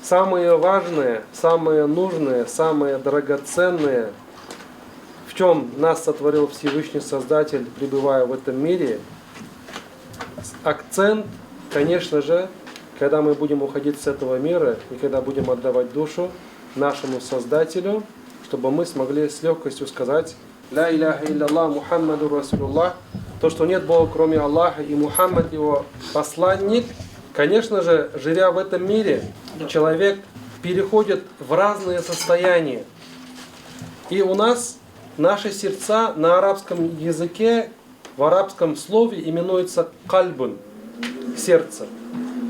самое важное, самое нужное, самое драгоценное, в чем нас сотворил Всевышний Создатель, пребывая в этом мире, акцент, конечно же, когда мы будем уходить с этого мира и когда будем отдавать душу нашему Создателю, чтобы мы смогли с легкостью сказать «Ля иляха илля Мухаммаду Расулуллах», то, что нет Бога кроме Аллаха и Мухаммад его посланник. Конечно же, живя в этом мире, человек переходит в разные состояния. И у нас наши сердца на арабском языке, в арабском слове именуется кальбун, сердце.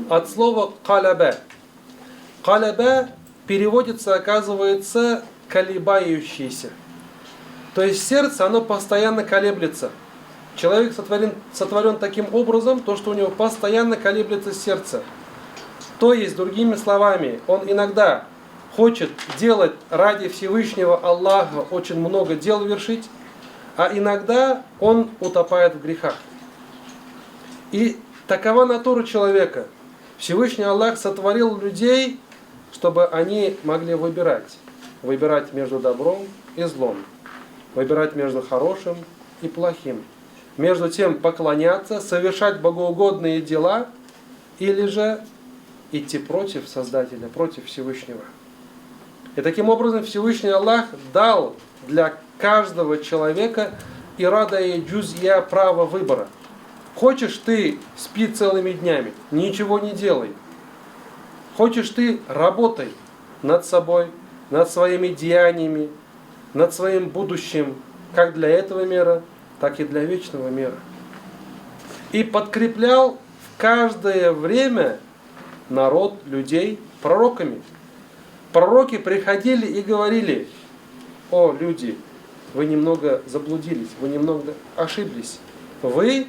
От слова калаба. Калаба переводится, оказывается, колебающийся. То есть сердце, оно постоянно колеблется. Человек сотворен таким образом, то, что у него постоянно колеблется сердце. То есть, другими словами, он иногда хочет делать ради Всевышнего Аллаха очень много дел вершить, а иногда он утопает в грехах. И такова натура человека. Всевышний Аллах сотворил людей, чтобы они могли выбирать. Выбирать между добром и злом. Выбирать между хорошим и плохим. Между тем поклоняться, совершать богоугодные дела, или же идти против Создателя, против Всевышнего. И таким образом Всевышний Аллах дал для каждого человека ирада и джузья, право выбора. Хочешь ты спи целыми днями, ничего не делай. Хочешь ты работай над собой, над своими деяниями, над своим будущим, как для этого мира, так и для вечного мира. И подкреплял в каждое время народ, людей пророками. Пророки приходили и говорили: о, люди, вы немного заблудились, вы немного ошиблись. Вы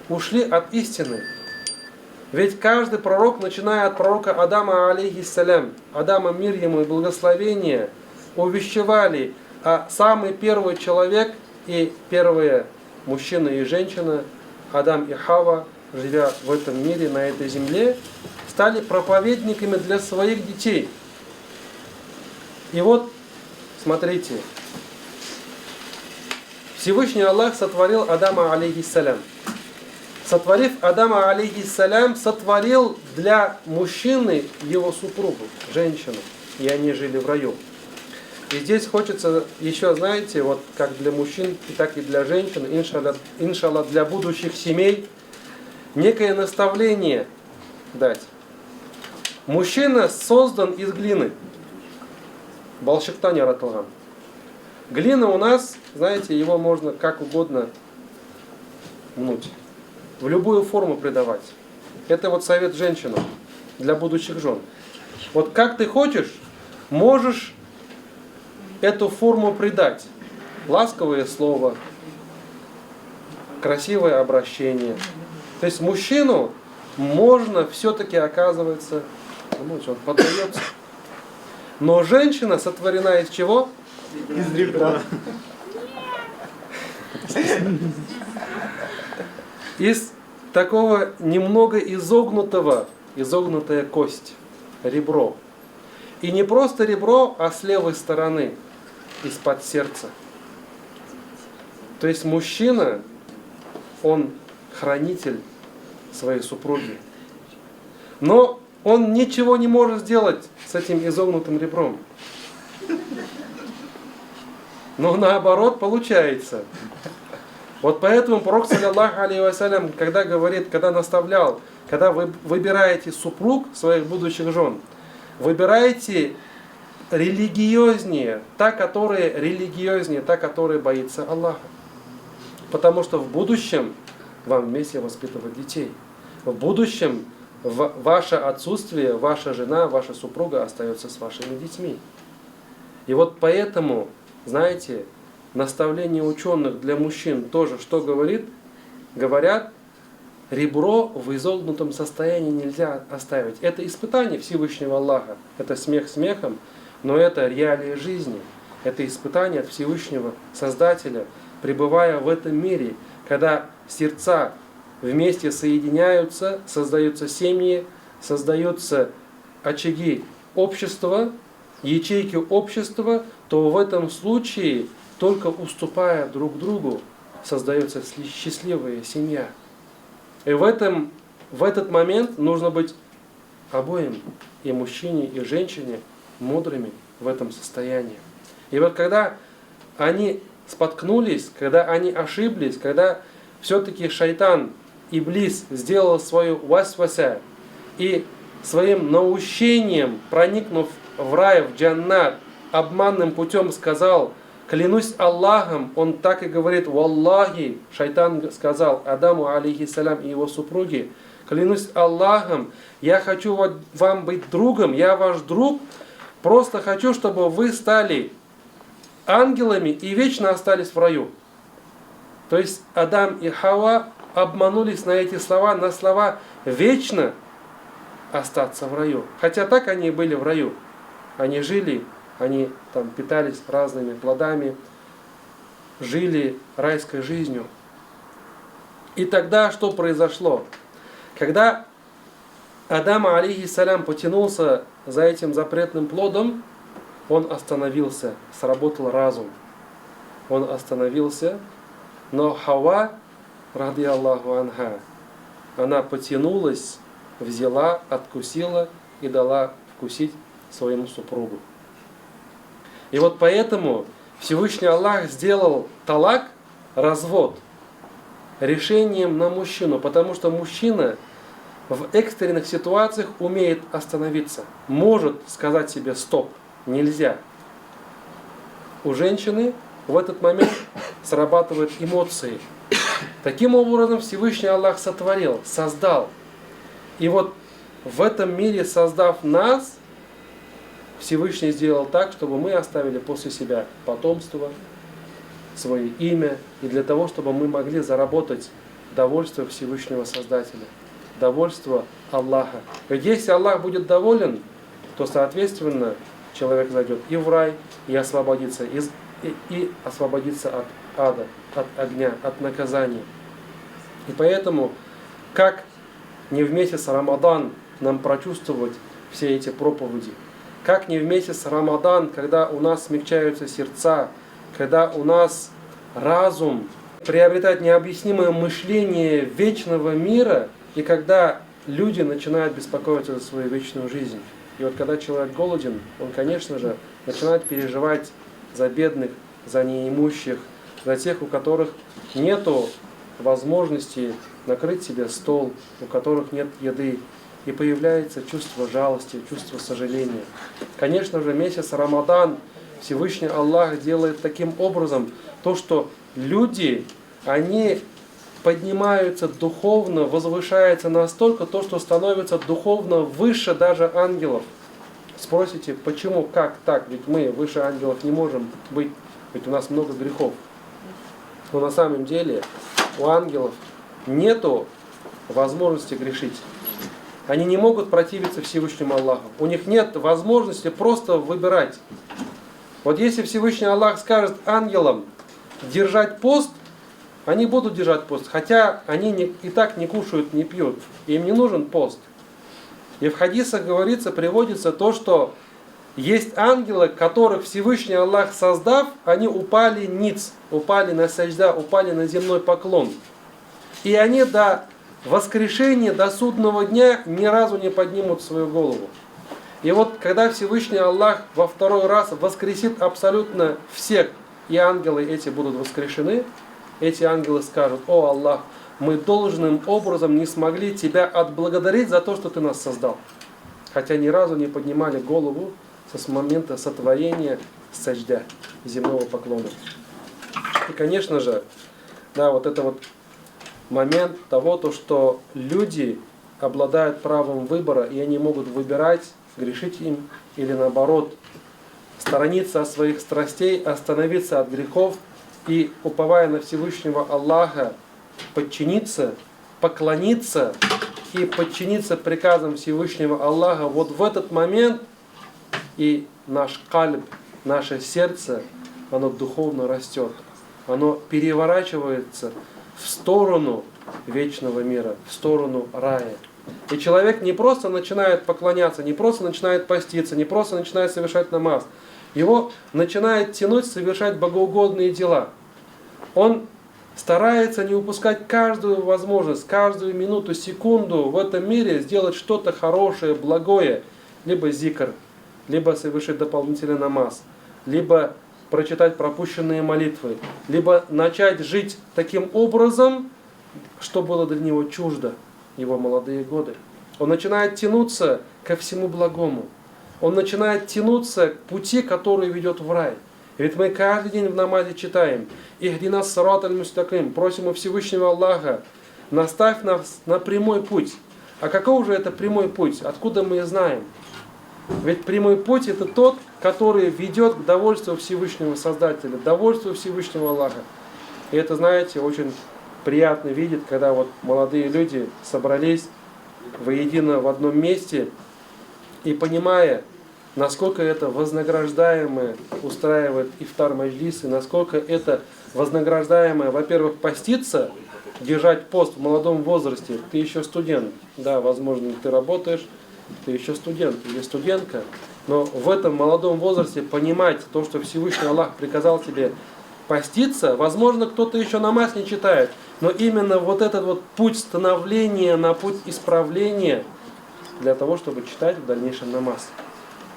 ушли от истины. Ведь каждый пророк, начиная от пророка Адама, алейхиссалям, Адама, мир ему и благословение, увещевали, а самый первый человек и первые мужчина и женщина, Адам и Хава, живя в этом мире, на этой земле, стали проповедниками для своих детей. И вот, смотрите, Всевышний Аллах сотворил Адама, алейхиссалям. Сотворив Адама, алейхиссалям, сотворил для мужчины его супругу, женщину, и они жили в раю. И здесь хочется еще, знаете, вот как для мужчин, так и для женщин, иншалла, для будущих семей, некое наставление дать. Мужчина создан из глины. Балшиктан яратылган. Глина у нас, знаете, его можно как угодно мнуть. В любую форму придавать. Это вот совет женщинам для будущих жен. Вот как ты хочешь, можешь эту форму придать. Ласковое слово, красивое обращение. То есть мужчину можно все-таки, оказывается, он поддается. Но женщина сотворена из чего? Из ребра. Из такого немного изогнутая кость, ребро. И не просто ребро, а с левой стороны, из-под сердца. То есть мужчина, он хранитель своей супруги. Но он ничего не может сделать с этим изогнутым ребром. Но наоборот получается. Вот поэтому пророк, саллаллаху алейхи вассалям, когда говорит, когда наставлял, когда вы выбираете супруг своих будущих жен, выбирайте религиознее, та, которая боится Аллаха. Потому что в будущем вам вместе воспитывать детей. В будущем в ваше отсутствие, ваша жена, ваша супруга остается с вашими детьми. И вот поэтому, знаете, наставление ученых для мужчин тоже что говорит? Говорят, ребро в изогнутом состоянии нельзя оставить. Это испытание Всевышнего Аллаха. Это смех смехом, но это реалии жизни. Это испытание от Всевышнего Создателя, пребывая в этом мире, когда сердца вместе соединяются, создаются семьи, создаются очаги общества, ячейки общества, то в этом случае, только уступая друг другу, создается счастливая семья. И в этот момент нужно быть обоим, и мужчине, и женщине, мудрыми в этом состоянии. И вот когда они споткнулись, когда они ошиблись, когда все-таки шайтан, иблис, сделал свою васваса и своим наущением, проникнув в рай, в джаннат, обманным путем сказал: клянусь Аллахом, он так и говорит: валлахи, шайтан сказал Адаму алейхиссалям и его супруге: клянусь Аллахом, я хочу вам быть другом, я ваш друг, просто хочу, чтобы вы стали ангелами и вечно остались в раю. То есть Адам и Хава обманулись на эти слова, на слова вечно остаться в раю. Хотя так они и были в раю. Они жили, они там питались разными плодами, жили райской жизнью. И тогда что произошло? Когда Адам алейхиссалям потянулся за этим запретным плодом, он остановился, сработал разум. Он остановился, но Хава, ради Аллаху анха, она потянулась, взяла, откусила и дала вкусить своему супругу. И вот поэтому Всевышний Аллах сделал талак, развод, решением на мужчину, потому что мужчина в экстренных ситуациях умеет остановиться, может сказать себе стоп, нельзя. У женщины в этот момент срабатывают эмоции. Таким образом Всевышний Аллах сотворил, создал. И вот в этом мире, создав нас, Всевышний сделал так, чтобы мы оставили после себя потомство, свое имя, и для того, чтобы мы могли заработать довольство Всевышнего Создателя, довольство Аллаха. Ведь если Аллах будет доволен, то, соответственно, человек зайдет и в рай, и освободится, и освободится от ада, от огня, от наказания. И поэтому, как не в месяц Рамадан нам прочувствовать все эти проповеди, как не в месяц Рамадан, когда у нас смягчаются сердца, когда у нас разум приобретает необъяснимое мышление вечного мира, и когда люди начинают беспокоиться за свою вечную жизнь. И вот когда человек голоден, он, конечно же, начинает переживать за бедных, за неимущих, за тех, у которых нету возможности накрыть себе стол, у которых нет еды. И появляется чувство жалости, чувство сожаления. Конечно же, месяц Рамадан Всевышний Аллах делает таким образом то, что люди, они поднимаются духовно, возвышаются настолько, то, что становится духовно выше даже ангелов. Спросите, почему, как так? Ведь мы выше ангелов не можем быть, ведь у нас много грехов. Но на самом деле у ангелов нету возможности грешить. Они не могут противиться Всевышнему Аллаху. У них нет возможности просто выбирать. Вот если Всевышний Аллах скажет ангелам держать пост, они будут держать пост, хотя они и так не кушают, не пьют. Им не нужен пост. И в хадисах говорится, приводится то, что есть ангелы, которых Всевышний Аллах создав, они упали ниц, упали на саджда, упали на земной поклон. И они до воскрешения, до судного дня ни разу не поднимут свою голову. И вот когда Всевышний Аллах во второй раз воскресит абсолютно всех, и ангелы эти будут воскрешены, эти ангелы скажут: «О Аллах, мы должным образом не смогли Тебя отблагодарить за то, что Ты нас создал». Хотя ни разу не поднимали голову с момента сотворения саджда, земного поклона. И, конечно же, да, вот это вот момент того, то, что люди обладают правом выбора, и они могут выбирать, грешить им, или наоборот, сторониться от своих страстей, остановиться от грехов и, уповая на Всевышнего Аллаха, подчиниться, поклониться и подчиниться приказам Всевышнего Аллаха. Вот в этот момент и наш кальб, наше сердце, оно духовно растет, оно переворачивается в сторону вечного мира, в сторону рая. И человек не просто начинает поклоняться, не просто начинает поститься, не просто начинает совершать намаз. Его начинает тянуть совершать богоугодные дела. Он старается не упускать каждую возможность, каждую минуту, секунду в этом мире сделать что-то хорошее, благое. Либо зикр, либо совершить дополнительный намаз, либо прочитать пропущенные молитвы, либо начать жить таким образом, что было для него чуждо его молодые годы. Он начинает тянуться ко всему благому. Он начинает тянуться к пути, который ведет в рай. Ведь мы каждый день в намазе читаем: «Ихдина ссират аль-мустаким», просим у Всевышнего Аллаха, наставь нас на прямой путь. А каков же это прямой путь? Откуда мы знаем? Ведь прямой путь — это тот, который ведет к довольству Всевышнего Создателя, довольству Всевышнего Аллаха. И это, знаете, очень приятно видеть, когда вот молодые люди собрались воедино в одном месте и, понимая, насколько это вознаграждаемое устраивает ифтар маджлис, и насколько это вознаграждаемое, во-первых, поститься, держать пост в молодом возрасте. Ты еще студент, да, возможно, ты работаешь, ты еще студент или студентка, но в этом молодом возрасте понимать то, что Всевышний Аллах приказал тебе поститься, возможно, кто-то еще намаз не читает, но именно вот этот вот путь становления на путь исправления для того, чтобы читать в дальнейшем намаз.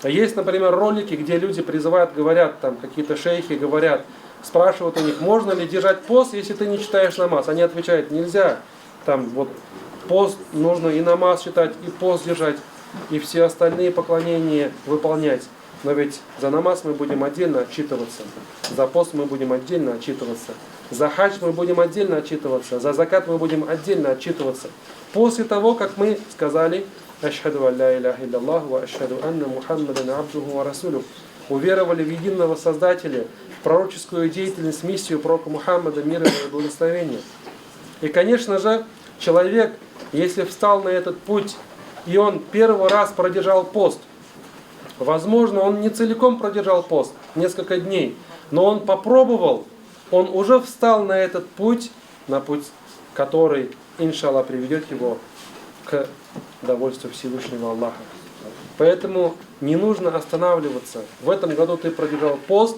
А есть, например, ролики, где люди призывают, говорят, там какие-то шейхи говорят, спрашивают у них, можно ли держать пост, если ты не читаешь намаз. Они отвечают, нельзя. Там вот пост нужно и намаз читать, и пост держать, и все остальные поклонения выполнять. Но ведь за намаз мы будем отдельно отчитываться, за пост мы будем отдельно отчитываться, за хадж мы будем отдельно отчитываться, за закат мы будем отдельно отчитываться. После того, как мы сказали «Ашхаду алля иляха илляллах ва ашхаду анна Мухаммадан абдуху ва расулюх», уверовали в единого Создателя, в пророческую деятельность, миссию пророка Мухаммада, мира и благословения. И, конечно же, человек, если встал на этот путь, и он первый раз продержал пост, возможно, он не целиком продержал пост, несколько дней, но он попробовал, он уже встал на этот путь, на путь, который, иншаллах, приведет его к довольству Всевышнего Аллаха. Поэтому не нужно останавливаться. В этом году ты продержал пост,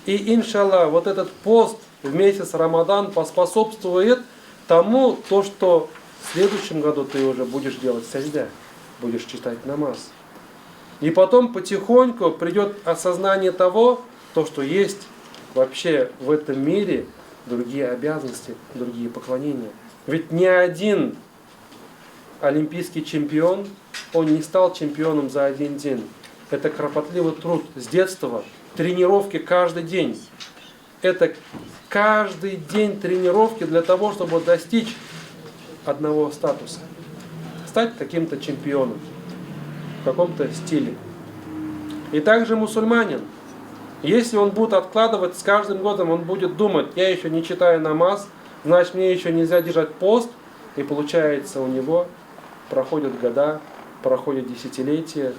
и, иншаллах, вот этот пост в месяц Рамадан поспособствует тому, то, что в следующем году ты уже будешь делать сажда, будешь читать намаз. И потом потихоньку придет осознание того, то, что есть вообще в этом мире другие обязанности, другие поклонения. Ведь ни один олимпийский чемпион, он не стал чемпионом за один день. Это кропотливый труд с детства, тренировки каждый день. Это каждый день тренировки для того, чтобы достичь одного статуса. Стать каким-то чемпионом в каком-то стиле. И также мусульманин, если он будет откладывать, с каждым годом он будет думать, я еще не читаю намаз, значит мне еще нельзя держать пост, и получается у него проходят года, проходят десятилетия,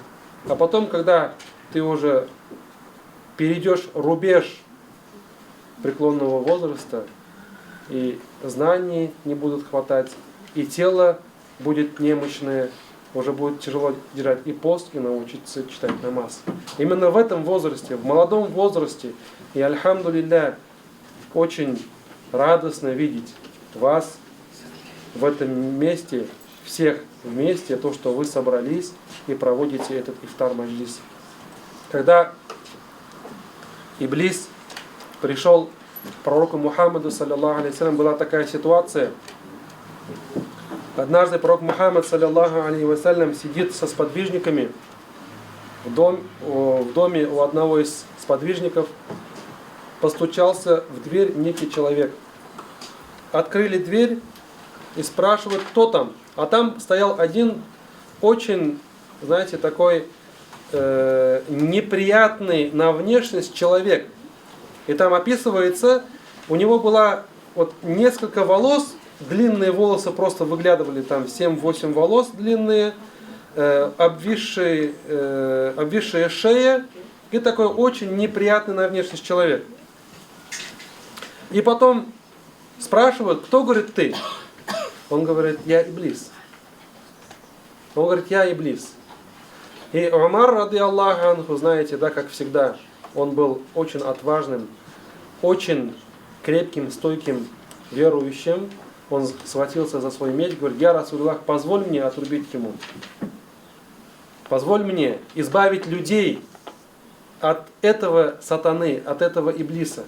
а потом, когда ты уже перейдешь рубеж преклонного возраста, и знаний не будут хватать, и тело будет немощное, уже будет тяжело держать и пост, и научиться читать намаз. Именно в этом возрасте, в молодом возрасте, и альхамдулилля, очень радостно видеть вас в этом месте, всех вместе, то, что вы собрались и проводите этот ифтар маджлис. Когда Иблис пришел к пророку Мухаммаду, саллиллаху алейхи вассалям, была такая ситуация. Однажды пророк Мухаммад, саллиллаху алейхи вассалям, сидит со сподвижниками в доме у одного из сподвижников. Постучался в дверь некий человек. Открыли дверь и спрашивают, кто там. А там стоял один очень, знаете, такой неприятный на внешность человек. И там описывается, у него было вот несколько волос, длинные волосы просто выглядывали, там 7-8 волос длинные, обвисшая шея и такой очень неприятный на внешность человек. И потом спрашивают, кто, говорит, ты? Он говорит, я Иблис. Он говорит: я Иблис. И Умар, ради Аллаху анху, знаете, да, как всегда, он был очень отважным, очень крепким, стойким верующим. Он схватился за свой меч, говорит: я, Расулуллах, позволь мне отрубить ему. Позволь мне избавить людей от этого сатаны, от этого Иблиса.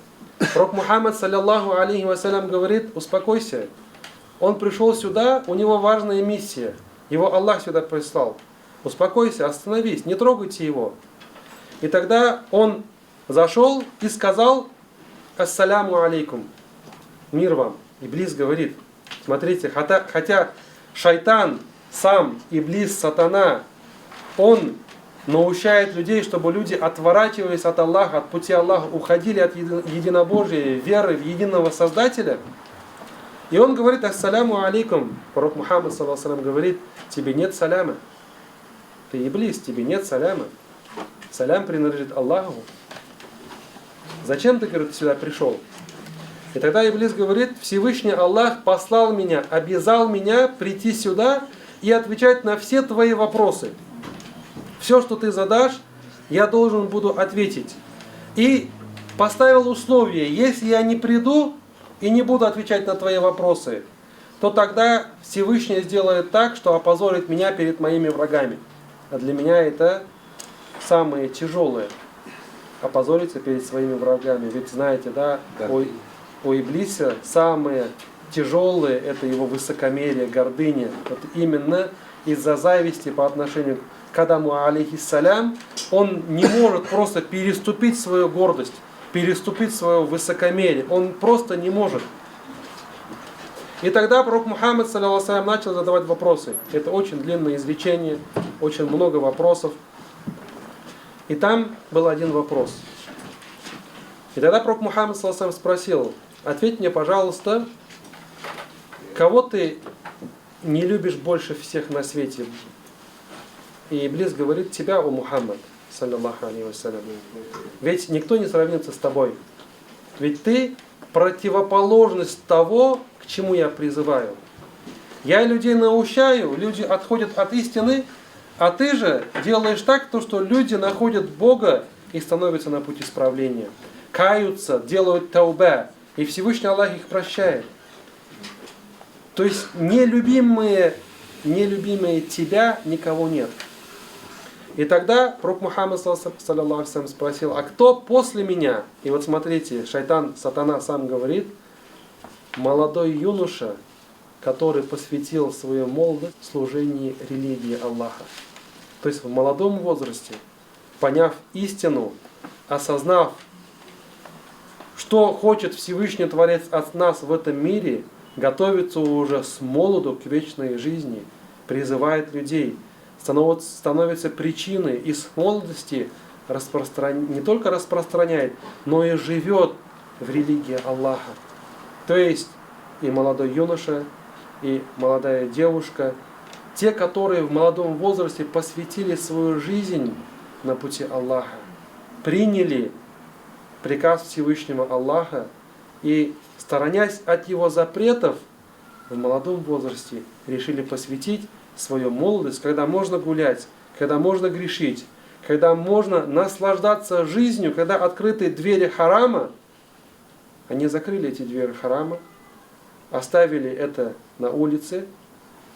Пророк Мухаммад, саллиллаху алейхи вассалям, говорит: успокойся. Он пришел сюда, у него важная миссия. Его Аллах сюда прислал. Успокойся, остановись, не трогайте его. И тогда он зашел и сказал: ассаляму алейкум, мир вам. Иблис говорит: смотрите, хотя шайтан, сам Иблис, сатана, он наущает людей, чтобы люди отворачивались от Аллаха, от пути Аллаха, уходили от единобожия, веры в единого Создателя. И он говорит: ассаляму алейкум. Пророк Мухаммад, саллаллаху алейхи, говорит: тебе нет саляма. Ты Иблис, тебе нет саляма. Салям принадлежит Аллаху. Зачем ты, говорит, сюда пришел? И тогда Иблис говорит: Всевышний Аллах послал меня, обязал меня прийти сюда и отвечать на все твои вопросы. Все, что ты задашь, я должен буду ответить. И поставил условие: если я не приду и не буду отвечать на твои вопросы, то тогда Всевышний сделает так, что опозорит меня перед моими врагами. А для меня это самое тяжелое. Опозориться перед своими врагами. Ведь знаете, да, у Иблиса самое тяжелое — это его высокомерие, гордыня. Вот именно из-за зависти по отношению к Адаму алейхиссалям он не может просто переступить свою гордость, переступить свое высокомерие. Он просто не может. И тогда пророк Мухаммад, саллаллаху алейхи, начал задавать вопросы. Это очень длинное изречение, очень много вопросов. И там был один вопрос. И тогда пророк Мухаммад, саллаллаху алейхи, спросил: ответь мне, пожалуйста, кого ты не любишь больше всех на свете? И Иблис говорит: тебя, о Мухаммад, саллаллаху алейхи вассалям. Ведь никто не сравнится с тобой. Ведь ты противоположность того, к чему я призываю. Я людей наущаю, люди отходят от истины, а ты же делаешь так, что люди находят Бога и становятся на путь исправления. Каются, делают таубе, и Всевышний Аллах их прощает. То есть нелюбимые тебя никого нет. И тогда пророк Мухаммад, саллаллаху алейхи, спросил: а кто после меня? И вот смотрите, шайтан, сатана сам говорит: молодой юноша, который посвятил свою молодость служению религии Аллаха. То есть в молодом возрасте, поняв истину, осознав, что хочет Всевышний Творец от нас в этом мире, готовится уже с молоду к вечной жизни, призывает людей, становится причиной и с молодости не только распространяет, но и живет в религии Аллаха. То есть и молодой юноша, и молодая девушка, те, которые в молодом возрасте посвятили свою жизнь на пути Аллаха, приняли приказ Всевышнего Аллаха и, сторонясь от его запретов, в молодом возрасте решили посвятить свою молодость, когда можно гулять, когда можно грешить, когда можно наслаждаться жизнью, когда открыты двери харама. Они закрыли эти двери харама, оставили это на улице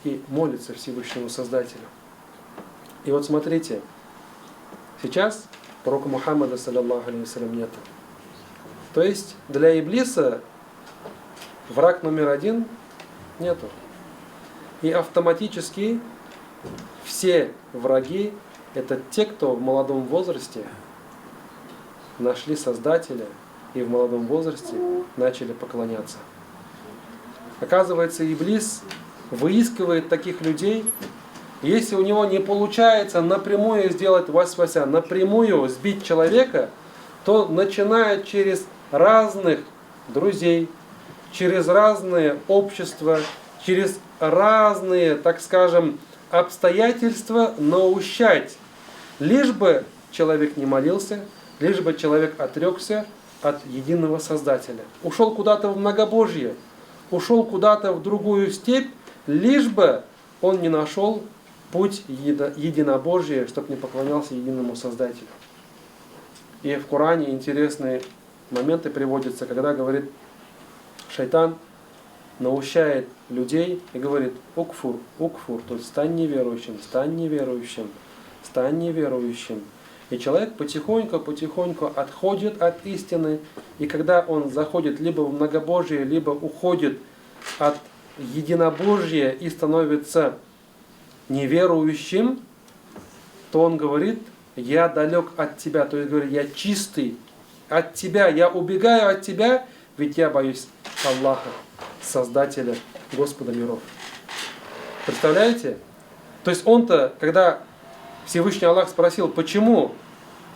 и молятся Всевышнему Создателю. И вот смотрите, сейчас пророка Мухаммада, саллаллаху алейхи вассалям, нету. То есть для Иблиса враг номер один нету. И автоматически все враги — это те, кто в молодом возрасте нашли Создателя и в молодом возрасте начали поклоняться. Оказывается, Иблис выискивает таких людей. Если у него не получается напрямую сделать васвася, напрямую сбить человека, то начинает через разных друзей, через разные общества, через разные, так скажем, обстоятельства наущать. Лишь бы человек не молился, лишь бы человек отрекся от единого Создателя. Ушел куда-то в многобожье, ушел куда-то в другую степь, лишь бы он не нашел путь единобожия, чтобы не поклонялся единому Создателю. И в Коране интересные моменты приводятся, когда говорит шайтан, наущает людей и говорит: укфур, укфур, то есть стань неверующим, стань неверующим, стань неверующим. И человек потихоньку отходит от истины, и когда он заходит либо в многобожие, либо уходит от единобожия и становится неверующим, то он говорит: я далек от тебя, то есть говорит, я чистый от тебя, я убегаю от тебя, ведь я боюсь Аллаха, Создателя, Господа миров. Представляете? То есть он-то, когда Всевышний Аллах спросил, почему,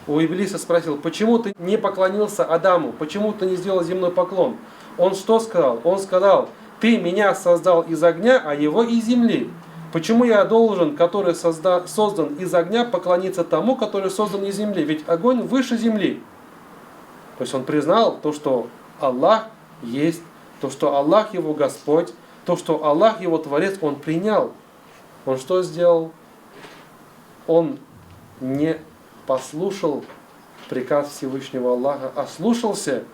у Иблиса спросил, почему ты не поклонился Адаму, почему ты не сделал земной поклон? Он что сказал? Он сказал: ты меня создал из огня, а его из земли. Почему я должен, который создан из огня, поклониться тому, который создан из земли? Ведь огонь выше земли. То есть он признал то, что Аллах есть, то, что Аллах его Господь, то, что Аллах его Творец, он принял. Он что сделал? Он не послушал приказ Всевышнего Аллаха, а слушался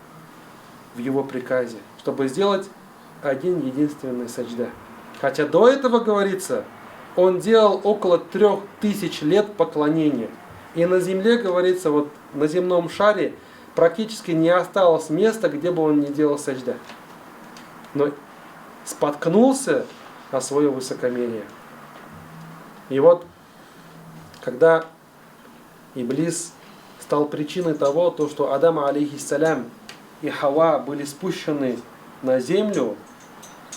в его приказе, чтобы сделать один единственный саджда. Хотя до этого говорится, он делал около 3000 лет поклонения. И на земле, говорится, вот на земном шаре практически не осталось места, где бы он не делал саджда. Но споткнулся о свое высокомерие. И вот, когда Иблис стал причиной того, что Адам алейхиссалям и Хава были спущены на землю,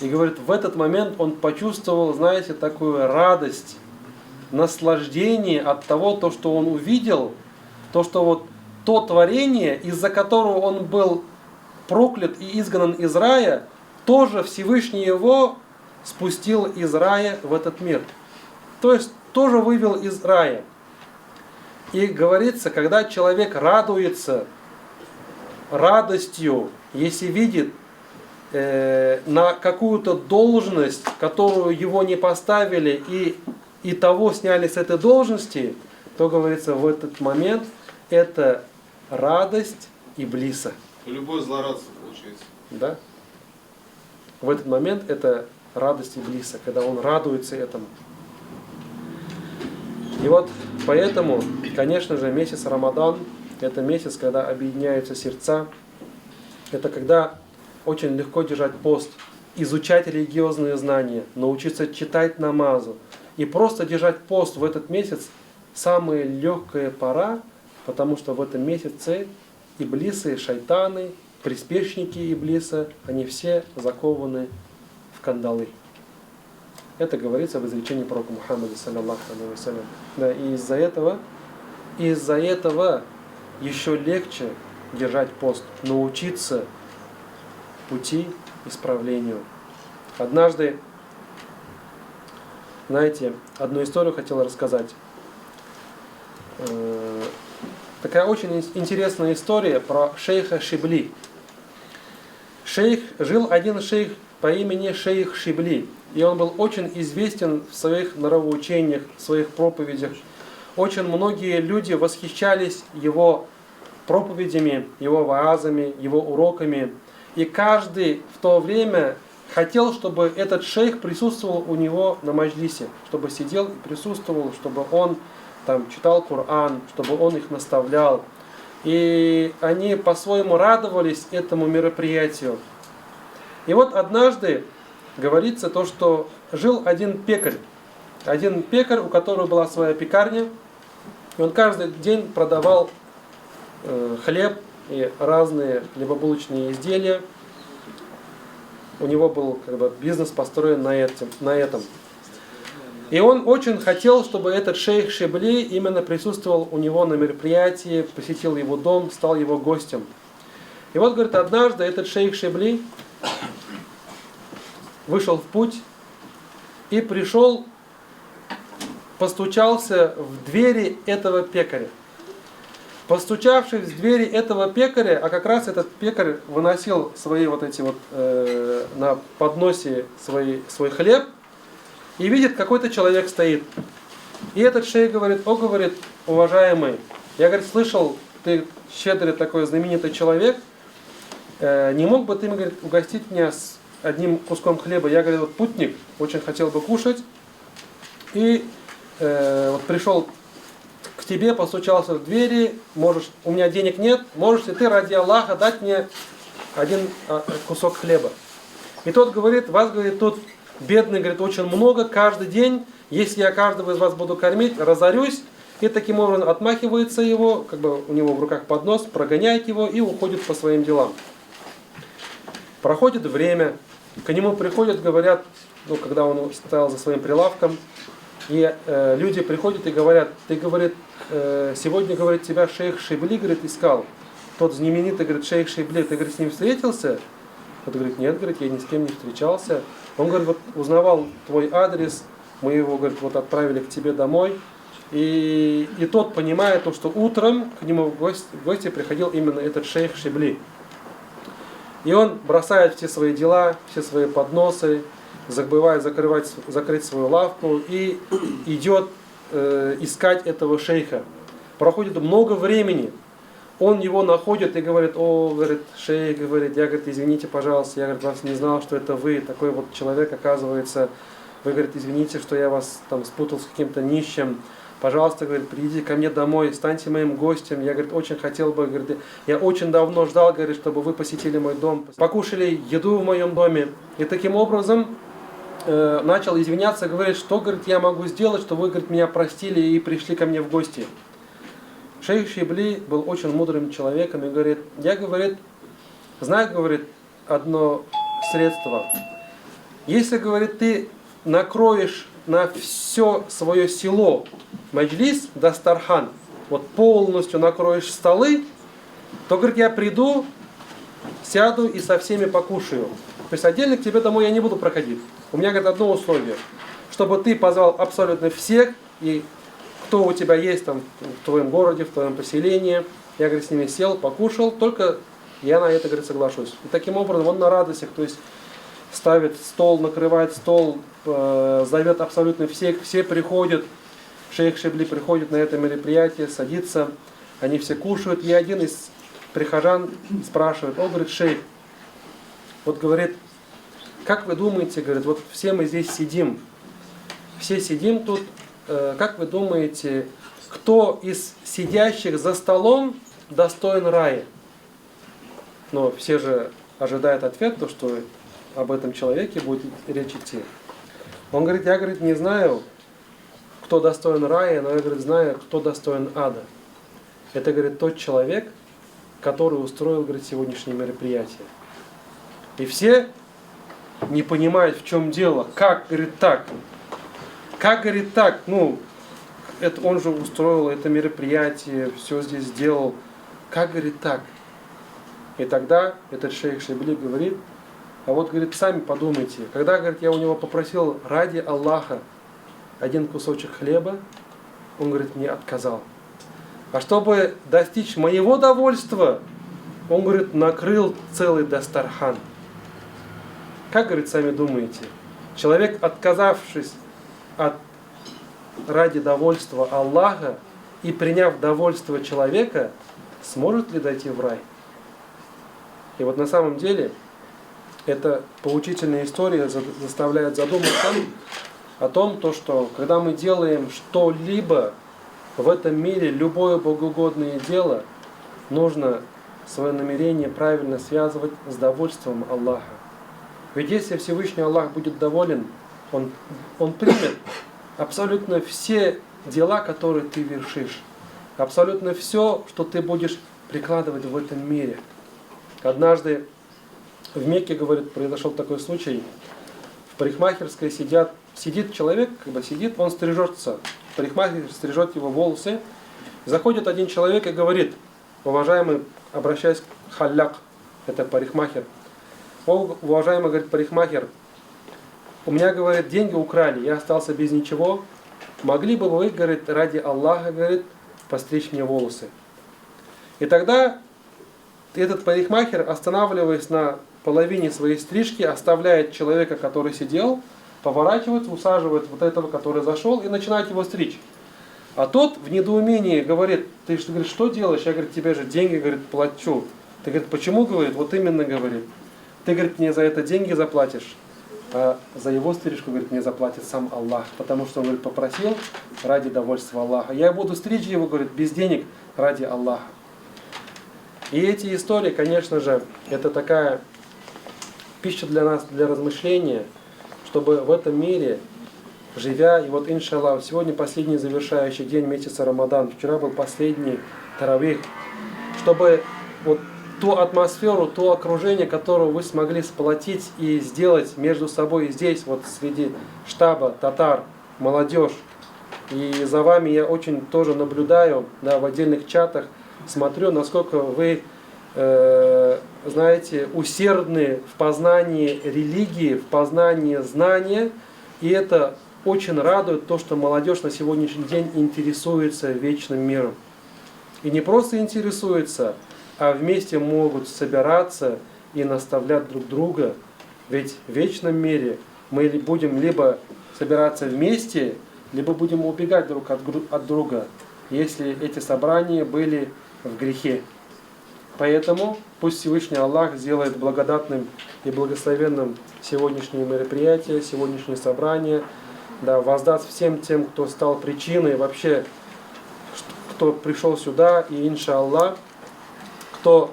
и говорит, в этот момент он почувствовал, знаете, такую радость, наслаждение от того, что он увидел, то, что вот то творение, из-за которого он был проклят и изгнан из рая, тоже Всевышний его спустил из рая в этот мир. То есть тоже вывел из рая. И говорится, когда человек радуется радостью, если видит на какую-то должность, которую его не поставили, и того сняли с этой должности, то, говорится, в этот момент это радость Иблиса. Любое злорадство получается. Да? В этот момент это радость Иблиса, когда он радуется этому. И вот поэтому, конечно же, месяц Рамадан – это месяц, когда объединяются сердца. Это когда очень легко держать пост, изучать религиозные знания, научиться читать намазу. И просто держать пост в этот месяц – самая легкая пора, потому что в этом месяце иблисы, шайтаны, приспешники Иблиса, они все закованы в кандалы. Это говорится в изречении пророка Мухаммада, саллаллаху алейхи вассалям. Да, и из-за этого еще легче держать пост, научиться пути исправлению. Однажды, знаете, одну историю хотел рассказать. Такая очень интересная история про шейха Шибли. Жил один шейх по имени шейх Шибли. И он был очень известен в своих нравоучениях, в своих проповедях. Очень многие люди восхищались его проповедями, его ваазами, его уроками. И каждый в то время хотел, чтобы этот шейх присутствовал у него на маджлисе, чтобы сидел и присутствовал, чтобы он там читал Коран, чтобы он их наставлял. И они по-своему радовались этому мероприятию. И вот однажды говорится то, что жил один пекарь, у которого была своя пекарня, и он каждый день продавал хлеб и разные хлебобулочные изделия. У него был бизнес построен на этом. И он очень хотел, чтобы этот шейх Шибли именно присутствовал у него на мероприятии, посетил его дом, стал его гостем. И вот, говорит, однажды этот шейх Шибли вышел в путь и пришел, постучался в двери этого пекаря. Постучавшись в двери этого пекаря, а как раз этот пекарь выносил свои вот эти вот на подносе свой хлеб, и видит, какой-то человек стоит. И этот шейх говорит, говорит, уважаемый, я, говорит, слышал, ты щедрый такой знаменитый человек, не мог бы ты, говорит, угостить меня с одним куском хлеба? Я, говорит, вот путник, очень хотел бы кушать, и вот пришел к тебе, постучался в двери, можешь, у меня денег нет, можешь ли ты ради Аллаха дать мне один кусок хлеба? И тот говорит, вас, говорит, тут бедный, говорит, очень много, каждый день, если я каждого из вас буду кормить, разорюсь, и таким образом отмахивается его, как бы у него в руках поднос, прогоняет его и уходит по своим делам. Проходит время, к нему приходят, говорят, когда он стоял за своим прилавком, и люди приходят и говорят, ты, говорит, сегодня, говорит, тебя шейх Шибли, говорит, искал, тот знаменитый, говорит, шейх Шибли, ты, говорит, с ним встретился? Тот говорит, нет, говорит, я ни с кем не встречался. Он, говорит, вот узнавал твой адрес, мы его, говорит, вот отправили к тебе домой. И тот понимает, что утром к нему в гости приходил именно этот шейх Шибли. И он бросает все свои дела, все свои подносы, забывает закрыть свою лавку и идет искать этого шейха. Проходит много времени. Он его находит и говорит, говорит, шейх, говорит, я, говорит, извините, пожалуйста, я, говорит, вас не знал, что это вы, такой вот человек, оказывается, вы, говорит, извините, что я вас там спутал с каким-то нищим, пожалуйста, говорит, придите ко мне домой, станьте моим гостем, я, говорит, очень хотел бы, говорит, я очень давно ждал, говорит, чтобы вы посетили мой дом, покушали еду в моем доме, и таким образом начал извиняться, говорит, что, говорит, я могу сделать, что вы, говорит, меня простили и пришли ко мне в гости. Шейх Шибли был очень мудрым человеком и говорит, я, говорит, знаю, говорит, одно средство. Если, говорит, ты накроешь на все свое село маджлис, дастархан, вот полностью накроешь столы, то, говорит, я приду, сяду и со всеми покушаю. То есть отдельно к тебе домой я не буду проходить. У меня, говорит, одно условие, чтобы ты позвал абсолютно всех, и кто у тебя есть там в твоем городе, в твоем поселении, я, говорит, с ними сел, покушал, только я на это, говорит, соглашусь. И таким образом он на радостях, то есть ставит стол, накрывает стол, зовет абсолютно всех, все приходят, шейх Шибли приходит на это мероприятие, садится, они все кушают, и один из прихожан спрашивает, говорит, шейх, вот, говорит, как вы думаете, говорит, вот все мы здесь сидим, все сидим тут, как вы думаете, кто из сидящих за столом достоин рая? Но все же ожидают ответ, то, что об этом человеке будет речь идти. Он говорит, я, говорит, не знаю, кто достоин рая, но я, говорит, знаю, кто достоин ада. Это, говорит, тот человек, который устроил, говорит, сегодняшнее мероприятие. И все не понимают, в чем дело. Как, говорит, так? Как, говорит, так? Это он же устроил это мероприятие, все здесь сделал. Как, говорит, так? И тогда этот шейх Шибли говорит, а вот, говорит, сами подумайте, когда, говорит, я у него попросил ради Аллаха один кусочек хлеба, он, говорит, мне отказал. А чтобы достичь моего довольства, он, говорит, накрыл целый дастархан. Как, говорит, сами думаете, человек, отказавшись ради довольства Аллаха и приняв довольство человека, сможет ли дойти в рай? И вот на самом деле эта поучительная история заставляет задуматься о том, что когда мы делаем что-либо в этом мире, любое богоугодное дело, нужно свое намерение правильно связывать с довольством Аллаха. Ведь если Всевышний Аллах будет доволен, Он примет абсолютно все дела, которые ты вершишь. Абсолютно все, что ты будешь прикладывать в этом мире. Однажды в Мекке, говорит, произошел такой случай. В парикмахерской сидит человек, он стрижется. Парикмахер стрижет его волосы. Заходит один человек и говорит, уважаемый, обращаясь к халляк, это парикмахер. Уважаемый, говорит, парикмахер, у меня, говорит, деньги украли, я остался без ничего. Могли бы вы, говорит, ради Аллаха, говорит, постричь мне волосы? И тогда этот парикмахер, останавливаясь на половине своей стрижки, оставляет человека, который сидел, поворачивает, усаживает вот этого, который зашел, и начинает его стричь. А тот в недоумении говорит, ты что, говорит, что делаешь? Я, говорит, тебе же деньги, говорит, плачу. Ты, говорит, почему, говорит, вот именно, говорит. Ты, говорит, мне за это деньги заплатишь, а за его стрижку, говорит, мне заплатит сам Аллах. Потому что он, говорит, попросил ради довольства Аллаха. Я буду стричь его, говорит, без денег ради Аллаха. И эти истории, конечно же, это такая пища для нас, для размышления, чтобы в этом мире, живя, и вот иншаллах, сегодня последний завершающий день месяца Рамадан, вчера был последний таравих, чтобы вот ту атмосферу, то окружение, которое вы смогли сплотить и сделать между собой здесь, вот среди штаба татар, молодежь, и за вами я очень тоже наблюдаю, да, в отдельных чатах, смотрю, насколько вы, знаете, усердны в познании религии, в познании знания, и это очень радует то, что молодежь на сегодняшний день интересуется вечным миром. И не просто интересуется, а вместе могут собираться и наставлять друг друга. Ведь в вечном мире мы будем либо собираться вместе, либо будем убегать друг от друга, если эти собрания были в грехе. Поэтому пусть Всевышний Аллах сделает благодатным и благословенным сегодняшнее мероприятие, сегодняшнее собрание, да, воздаст всем тем, кто стал причиной вообще, кто пришел сюда, и иншаллах, кто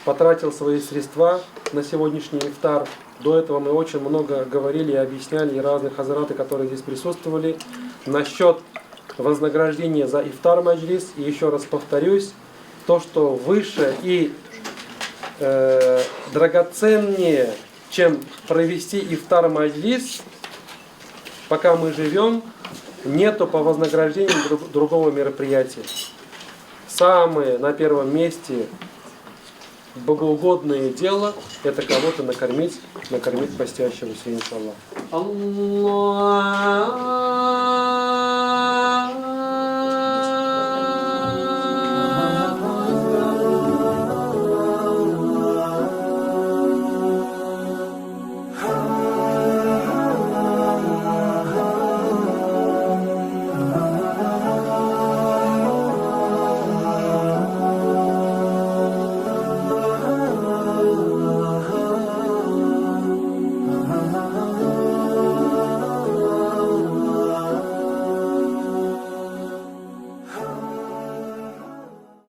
потратил свои средства на сегодняшний ифтар. До этого мы очень много говорили и объясняли, и разные хазраты, которые здесь присутствовали, насчет вознаграждения за ифтар-маджлис. И еще раз повторюсь, то, что выше и драгоценнее, чем провести ифтар-маджлис, пока мы живем, нету по вознаграждению другого мероприятия. Самое на первом месте богоугодное дело — это кого-то накормить постящегося, иншаллах.